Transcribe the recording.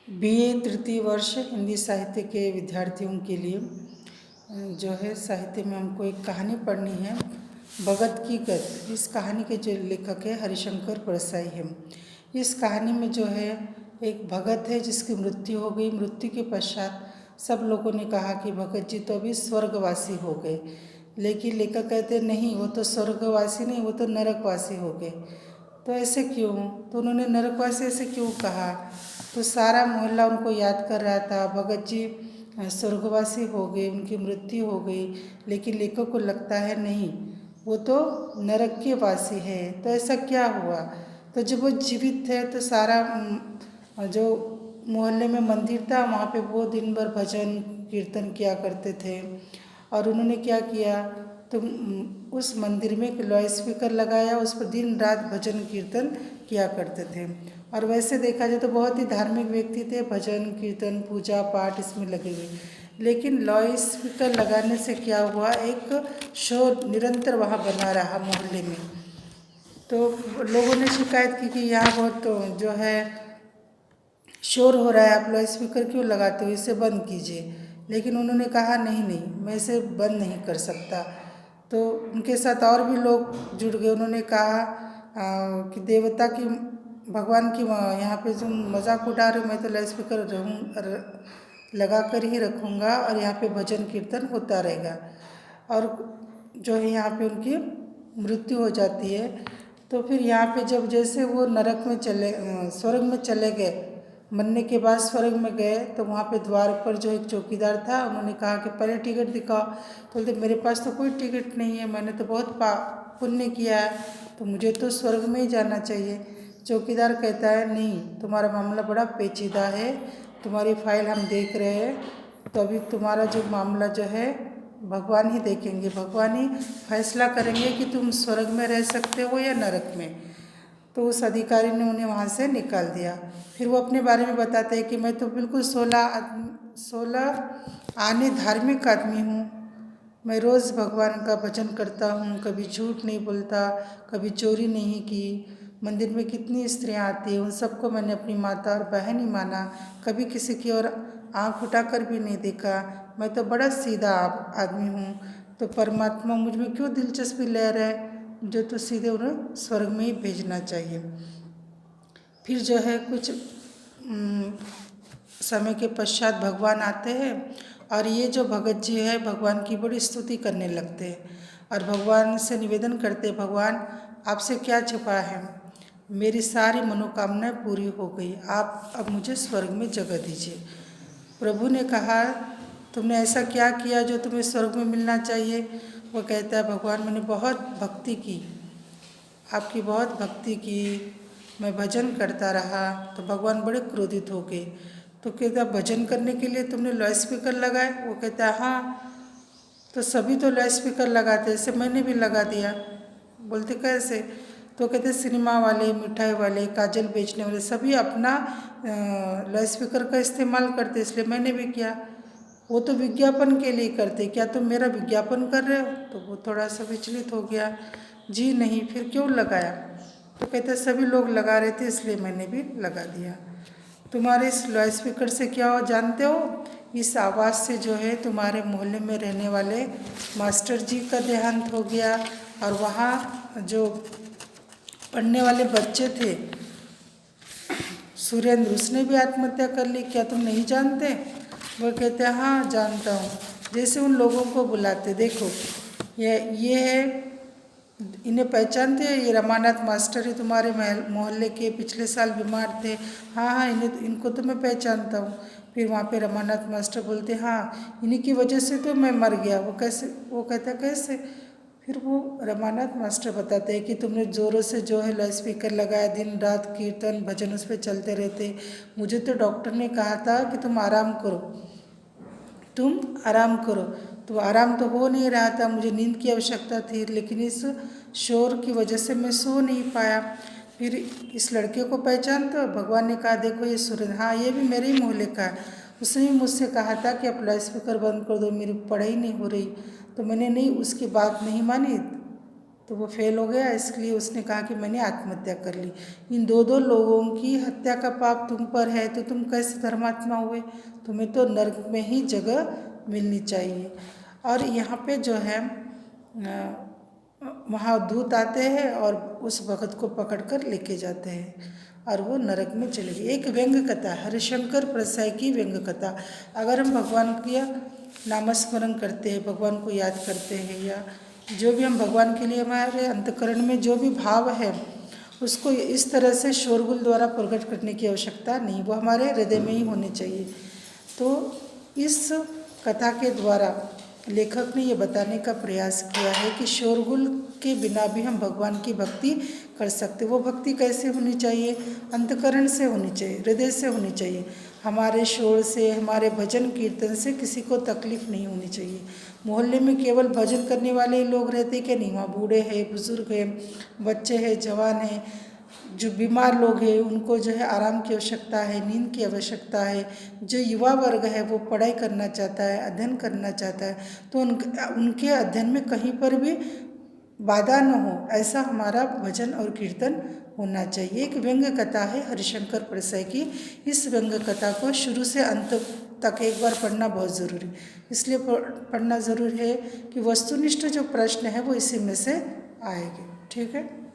BA तृतीय वर्ष हिंदी साहित्य के विद्यार्थियों के लिए जो है साहित्य में हमको एक कहानी पढ़नी है, भगत की गत। इस कहानी के जो लेखक है हरिशंकर परसाई है। इस कहानी में जो है एक भगत है जिसकी मृत्यु हो गई। मृत्यु के पश्चात सब लोगों ने कहा कि भगत जी तो अभी स्वर्गवासी हो गए, लेकिन लेखक कहते नहीं, वो तो स्वर्गवासी नहीं, वो तो नरकवासी हो गए। तो ऐसे क्यों? तो उन्होंने नरकवासी ऐसे क्यों कहा? तो सारा मोहल्ला उनको याद कर रहा था। भगत जी स्वर्गवासी हो गए, उनकी मृत्यु हो गई, लेकिन लेखक को लगता है नहीं, वो तो नरक के वासी है। तो ऐसा क्या हुआ? तो जब वो जीवित थे तो सारा जो मोहल्ले में मंदिर था वहाँ पे वो दिन भर भजन कीर्तन किया करते थे। और उन्होंने क्या किया, तो उस मंदिर में एक लाउड स्पीकर लगाया, उस पर दिन रात भजन कीर्तन किया करते थे। और वैसे देखा जाए तो बहुत ही धार्मिक व्यक्ति थे, भजन कीर्तन पूजा पाठ इसमें लगे हुए। लेकिन लाउड स्पीकर लगाने से क्या हुआ, एक शोर निरंतर वहाँ बना रहा मोहल्ले में। तो लोगों ने शिकायत की कि यहाँ बहुत जो है शोर हो रहा है, आप लाउड स्पीकर क्यों लगाते हो, इसे बंद कीजिए। लेकिन उन्होंने कहा नहीं नहीं, मैं इसे बंद नहीं कर सकता। तो उनके साथ और भी लोग जुड़ गए। उन्होंने कहा कि देवता की भगवान की यहाँ पे जो मजाक उड़ा रहे हो, मैं तो लाउड स्पीकर लगा कर ही रखूँगा और यहाँ पे भजन कीर्तन होता रहेगा। और जो है यहाँ पे उनकी मृत्यु हो जाती है। तो फिर यहाँ पे जब जैसे वो नरक में स्वर्ग में चले गए, मरने के बाद स्वर्ग में गए, तो वहाँ पे द्वार पर जो एक चौकीदार था, उन्होंने कहा कि पहले टिकट दिखाओ। तो बोलते मेरे पास तो कोई टिकट नहीं है, मैंने तो बहुत पुण्य किया है, तो मुझे तो स्वर्ग में ही जाना चाहिए। चौकीदार कहता है नहीं, तुम्हारा मामला बड़ा पेचीदा है, तुम्हारी फाइल हम देख रहे हैं, तो अभी तुम्हारा जो मामला जो है भगवान ही देखेंगे, भगवान ही फैसला करेंगे कि तुम स्वर्ग में रह सकते हो या नरक में। तो उस अधिकारी ने उन्हें वहाँ से निकाल दिया। फिर वो अपने बारे में बताते हैं कि मैं तो बिल्कुल 16 आने धार्मिक आदमी हूँ, मैं रोज़ भगवान का भजन करता हूँ, कभी झूठ नहीं बोलता, कभी चोरी नहीं की, मंदिर में कितनी स्त्रियाँ आती हैं, उन सबको मैंने अपनी माता और बहन ही माना, कभी किसी की ओर आँख उठाकर भी नहीं देखा, मैं तो बड़ा सीधा आदमी हूँ। तो परमात्मा मुझ में क्यों दिलचस्पी ले रहा है, जो तो सीधे उन्हें स्वर्ग में ही भेजना चाहिए। फिर जो है कुछ समय के पश्चात भगवान आते हैं और ये जो भगत जी है भगवान की बड़ी स्तुति करने लगते हैं और भगवान से निवेदन करते हैं, भगवान आपसे क्या छुपा है, मेरी सारी मनोकामनाएं पूरी हो गई, आप अब मुझे स्वर्ग में जगह दीजिए। प्रभु ने कहा तुमने ऐसा क्या किया जो तुम्हें स्वर्ग में मिलना चाहिए? वो कहता है भगवान मैंने बहुत भक्ति की, आपकी बहुत भक्ति की, मैं भजन करता रहा। तो भगवान बड़े क्रोधित हो गए। तो कहता भजन करने के लिए तुमने लाउड स्पीकर लगाए? वो कहता है हाँ, तो सभी तो लाउड स्पीकर लगाते, ऐसे मैंने भी लगा दिया। बोलते कैसे? तो कहते सिनेमा वाले, मिठाई वाले, काजल बेचने वाले सभी अपना लाउड स्पीकर का इस्तेमाल करते, इसलिए मैंने भी किया। वो तो विज्ञापन के लिए करते, क्या तुम मेरा विज्ञापन कर रहे हो? तो वो थोड़ा सा विचलित हो गया, जी नहीं, फिर क्यों लगाया? तो कहते सभी लोग लगा रहे थे इसलिए मैंने भी लगा दिया। तुम्हारे इस लाउड स्पीकर से क्या हो जानते हो? इस आवाज़ से जो है तुम्हारे मोहल्ले में रहने वाले मास्टर जी का देहांत हो गया और वहाँ जो पढ़ने वाले बच्चे थे सुरेंद्र, उसने भी आत्महत्या कर ली, क्या तुम नहीं जानते? वो कहते हैं हाँ जानता हूँ। जैसे उन लोगों को बुलाते, देखो ये है, इन्हें पहचानते हो, ये रमानाथ मास्टर ही तुम्हारे मोहल्ले के, पिछले साल बीमार थे, हाँ हाँ इनको तो मैं पहचानता हूँ। फिर वहाँ पे रमानाथ मास्टर बोलते हाँ इन्हीं की वजह से तो मैं मर गया। वो कैसे? वो कहता कैसे? फिर वो रमानाथ मास्टर बताते हैं कि तुमने ज़ोरों से जो है लाउड स्पीकर लगाया, दिन रात कीर्तन भजन उस पर चलते रहते, मुझे तो डॉक्टर ने कहा था कि तुम आराम करो, तुम आराम करो, तो आराम तो हो नहीं रहा था, मुझे नींद की आवश्यकता थी, लेकिन इस शोर की वजह से मैं सो नहीं पाया। फिर इस लड़के को पहचानते हो? भगवान ने कहा देखो ये सुरेंद्र, हाँ ये भी मेरे ही मोहल्ले का है, उसने भी मुझसे कहा था कि आप लाउड स्पीकर बंद कर दो, मेरी पढ़ाई नहीं हो रही, तो मैंने नहीं, उसकी बात नहीं मानी, तो वो फेल हो गया, इसलिए उसने कहा कि मैंने आत्महत्या कर ली। इन दो दो लोगों की हत्या का पाप तुम पर है तो तुम कैसे धर्मात्मा हुए? तुम्हें तो नरक में ही जगह मिलनी चाहिए। और यहाँ पे जो है वहाँ दूत आते हैं और उस भगत को पकड़कर लेके जाते हैं और वो नरक में चले गए। एक व्यंग्य कथा, हरिशंकर परसाई की व्यंग्य कथा। अगर हम भगवान का नामस्मरण करते हैं, भगवान को याद करते हैं, या जो भी हम भगवान के लिए हमारे अंतकरण में जो भी भाव है उसको इस तरह से शोरगुल द्वारा प्रकट करने की आवश्यकता नहीं, वो हमारे हृदय में ही होने चाहिए। तो इस कथा के द्वारा लेखक ने ये बताने का प्रयास किया है कि शोरगुल के बिना भी हम भगवान की भक्ति कर सकते। वो भक्ति कैसे होनी चाहिए? अंतकरण से होनी चाहिए, हृदय से होनी चाहिए। हमारे शोर से, हमारे भजन कीर्तन से किसी को तकलीफ नहीं होनी चाहिए। मोहल्ले में केवल भजन करने वाले लोग रहते क्या नहीं, वहाँ बूढ़े हैं, बुजुर्ग हैं, बच्चे हैं, जवान हैं, जो बीमार लोग हैं उनको जो है आराम की आवश्यकता है, नींद की आवश्यकता है। जो युवा वर्ग है वो पढ़ाई करना चाहता है, अध्ययन करना चाहता है, तो उनके अध्ययन में कहीं पर भी बाधा न हो, ऐसा हमारा भजन और कीर्तन होना चाहिए। एक व्यंग्य कथा है हरिशंकर परसाई की। इस व्यंग्य कथा को शुरू से अंत तक एक बार पढ़ना बहुत ज़रूरी, इसलिए पढ़ना ज़रूरी है कि वस्तुनिष्ठ जो प्रश्न है वो इसी में से आएंगे। ठीक है।